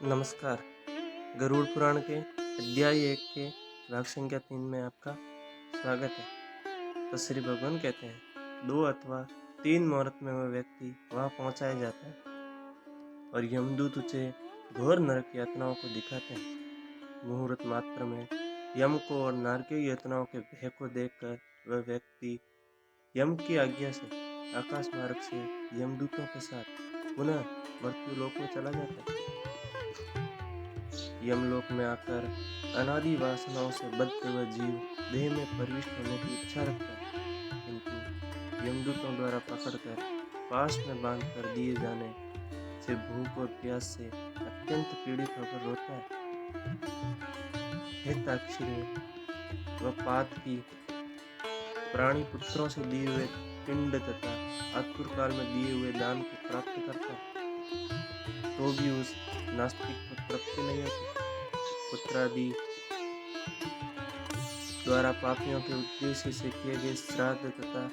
नमस्कार। गरुड़ पुराण के अध्याय 1 के भाग संख्या 3 में आपका स्वागत है। तो श्री भगवान कहते हैं 2 अथवा 3 मुहूर्त में वह व्यक्ति वहां पहुंचाया जाता है और यमदूत उसे घोर नरक यातनाओं को दिखाते हैं। मुहूर्त मात्र में यम को और नारकीय यातनाओं के भय को देखकर वह व्यक्ति यम की आज्ञा से आकाश मार्ग से यमदूतों के साथ पुनः मृत्यु लोक में चला जाता है। यमलोक में आकर अनादि वासनाओं से बद्ध हुआ जीव देह में प्रविष्ट होने की इच्छा रखता है, किंतु यमदूतों द्वारा पकड़कर पाश में बांध कर दिए जाने से भूख और प्यास से अत्यंत पीड़ित होकर रोता है। हे ताक्षिण्य व पात की प्राणी पुत्रों से दिए हुए पिंड तथा आतुर काल में दिए हुए दान को प्राप्त करता है, तो भी उस नास्तिक को तृप्ति नहीं होती। पुत्रादि द्वारा पापियों के उद्देश्य से किए गए श्राद्ध तथा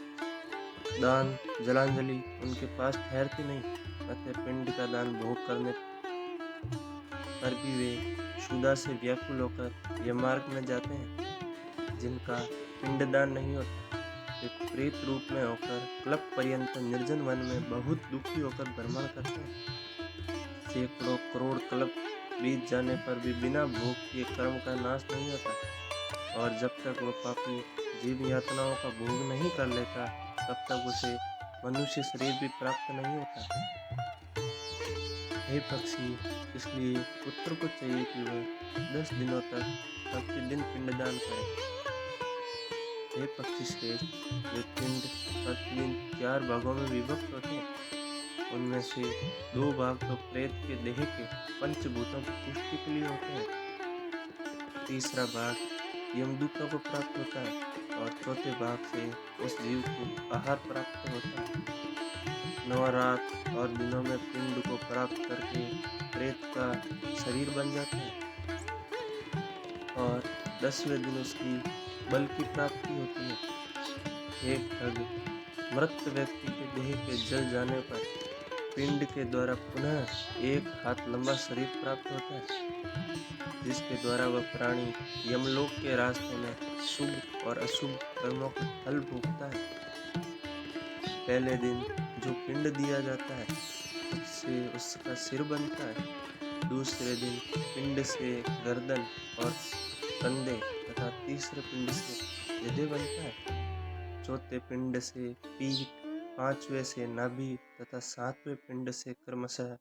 दान जलांजलि उनके पास ठहरती नहीं, अतः पिंड का दान भोग करने पर भी वे क्षुधा से व्याकुल होकर यममार्ग में जाते हैं। जिनका पिंडदान नहीं होता वे प्रेत रूप में होकर कल्प पर्यंत निर्जन वन में बहुत दुखी होकर भ्रमण करते हैं। सैकड़ों करोड़ कल्प बीत जाने पर भी बिना भोग किए कर्म का नाश नहीं होता, और जब तक वह पापी जीव यातनाओं का भोग नहीं कर लेता तब तक उसे मनुष्य शरीर भी प्राप्त नहीं होता। हे पक्षी, इसलिए पुत्र को चाहिए कि वह 10 दिनों तक प्रतिदिन पिंडदान करे। हे पक्षी श्रेष्ठ, वे पिंड प्रतिदिन 4 भागों में विभक्त होते हैं। उनमें से 2 भाग तो प्रेत के देह के पंचभूतों की पुष्टि के लिए होते हैं, तीसरा भाग यमदूतों को प्राप्त होता है और चौथे भाग से उस जीव को आहार प्राप्त होता है। 9 रात और दिनों में पिंड को प्राप्त करके प्रेत का शरीर बन जाता है और 10वें दिन उसकी बल की प्राप्ति होती है। एक ठग, मृत व्यक्ति के देह के जल जाने पर पिंड के द्वारा पुनः 1 हाथ लंबा शरीर प्राप्त होता है, जिसके द्वारा वह प्राणी यमलोक के रास्ते में शुभ और अशुभ कर्मों का फल भोगता है। पहले दिन जो पिंड दिया जाता है उससे उसका सिर बनता है, दूसरे दिन पिंड से गर्दन और कंधे तथा तीसरे पिंड से हृदय बनता है, चौथे पिंड से पीठ, 5वें से नाभि तथा 7वें पिंड से क्रमशः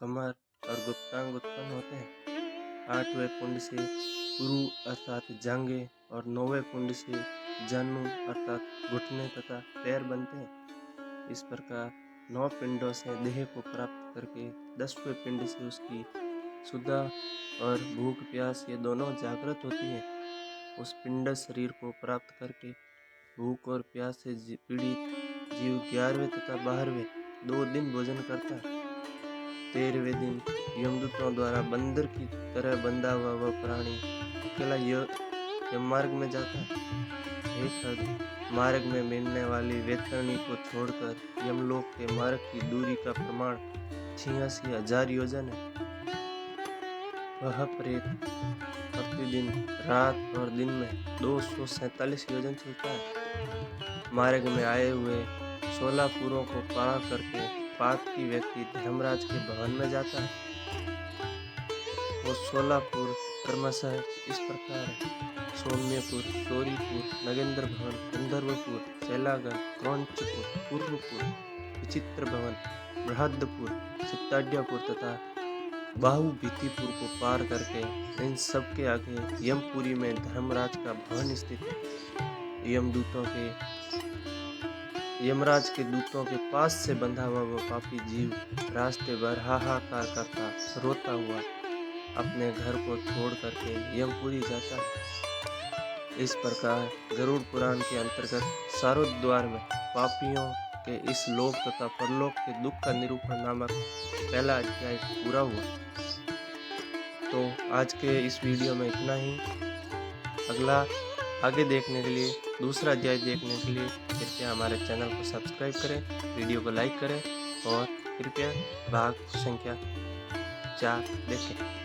कमर और गुप्तांग उत्पन्न होते हैं। 8वें पिंड से पुरु अर्थात जांघें और 9वें पिंड से जानु अर्थात घुटने तथा पैर बनते हैं। इस प्रकार 9 पिंडों से देह को प्राप्त करके 10वें पिंड से उसकी क्षुधा और भूख प्यास ये दोनों जागृत होती है। उस पिंड शरीर को प्राप्त करके भूख और प्यास से पीड़ित जीव 11वें तथा 12वें 2 दिन भोजन करता है। 13वें दिन यमदूतों द्वारा बंदर की तरह बंधा हुआ वह प्राणी अकेला यममार्ग में जाता है। हे ठग, मार्ग में मिलने वाली वैतरणी को छोड़कर यमलोक के मार्ग की दूरी का प्रमाण 86,000 योजन है। वह प्रेत प्रतिदिन रात और दिन में 247 योजन चलता है। मार्ग में आए हुए 16 पुरों को पार करके पात की व्यक्ति धर्मराज के भवन में जाता है। वो 16 पुर क्रमशः इस प्रकार है: सौम्यपुर, शौरीपुर, नगेंद्र भवन, गंधर्वपुर, शैलागन, क्रौंचपुर, पूर्वपुर, विचित्र भवन, बृहदपुर, सित्ताड्यापुर तथा बाहुभीतिपुर को पार करके इन सब के आगे यमपुरी में धर्मराज का भवन स्थित है। यमराज के दूतों के पास से बंधा हुआ वह पापी जीव रास्ते भर हाहाकार करता रोता हुआ अपने घर को छोड़ करके यमपुरी जाता है। इस प्रकार गरुड़ पुराण के अंतर्गत सारोद्वार में पापियों के इस लोक तथा परलोक के दुख का निरूपण नामक पहला अध्याय पूरा हुआ। तो आज के इस वीडियो में इतना ही। अगला आगे देखने के लिए, दूसरा अध्याय देखने के लिए कृपया हमारे चैनल को सब्सक्राइब करें, वीडियो को लाइक करें और कृपया भाग संख्या 4 देखें।